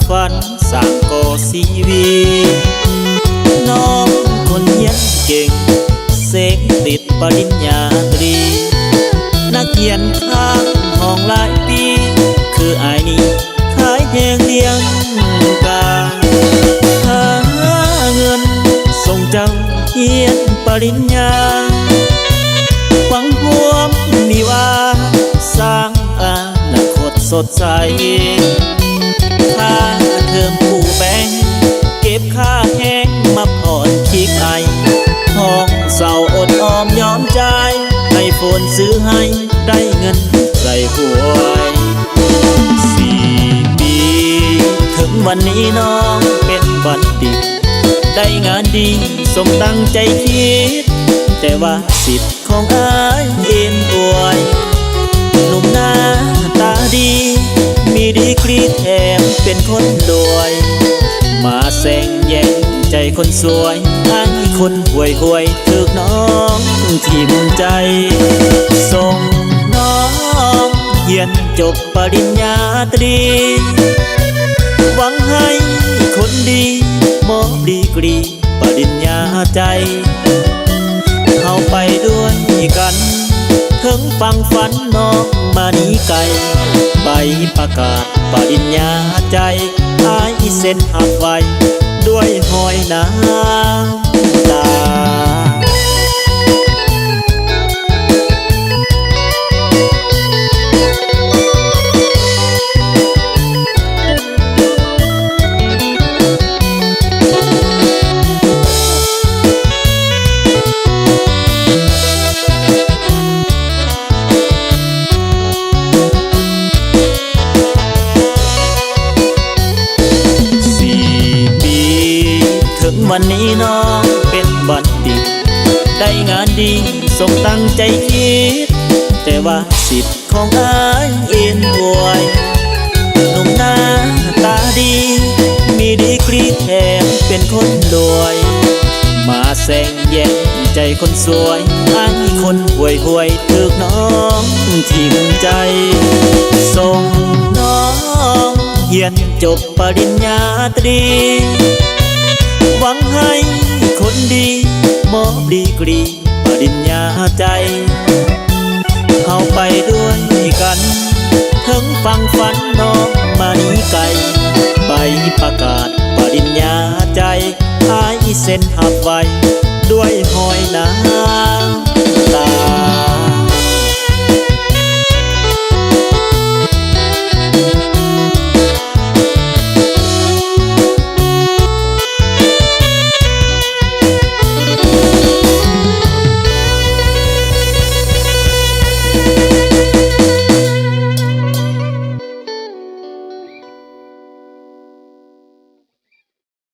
ฝันสร้างก่อชีวิตน้องคนเรียนเก่งเสกติดปริญญาตรีนักเรียนข้างห้องหลายปีคืออายนี้ขายแหงเลี้ยงกาหาเงินส่งเจ้าเรียนปริญญาหวังพวมมีว่าสร้างอนาคตสดใสค่าเทอมผู้แบงเก็บค่าแห้งมาผ่อนคิกไอห้องเศร้าอดออมยอมใจให้ฝนซื้อให้ได้เงินใส่หวย4 ปีถึงวันนี้น้องเป็นบัณฑิตได้งานดีสมตั้งใจคิดแต่ว่าสิทธิ์ของอายเอ็นอวยหนุ่มหน้าตาดีมีดีกรีแถมเป็นคนรวยมาแซงแย่งใจคนสวยให้คนห่วยห่วยถึกน้องที่มุนใจส่งน้องเรียนจบปริญญาตรีหวังให้คนดีมอบดีกรีปริญญาใจเข้าไปด้วยกันถึงฟังฝันน้องมานี้ไกลใบประกาศปริญญาใจอายเส้นหักไว้ด้วยหอยน้ำตาวันนี้น้องเป็นบัณฑิตได้งานดีสมตั้งใจคิดแต่ว่าสิทธิ์ของอายเอ็นอวยหนุ่มหน้าตาดีมีดีกรีแถมเป็นคนรวยมาแซงแย่งใจคนสวยให้คนห่วยห่วยถึกน้องที่มุนใจส่งน้องเรียนจบปริญญาตรีหวังให้คนดีมอบดีกรีปริญญาใจเข้าไปด้วยกันถึงฟังฝันน้องมานี้ไกลใบประกาศปริญญาใจอายเส้นหักไว้ด้วยหอยน้ำ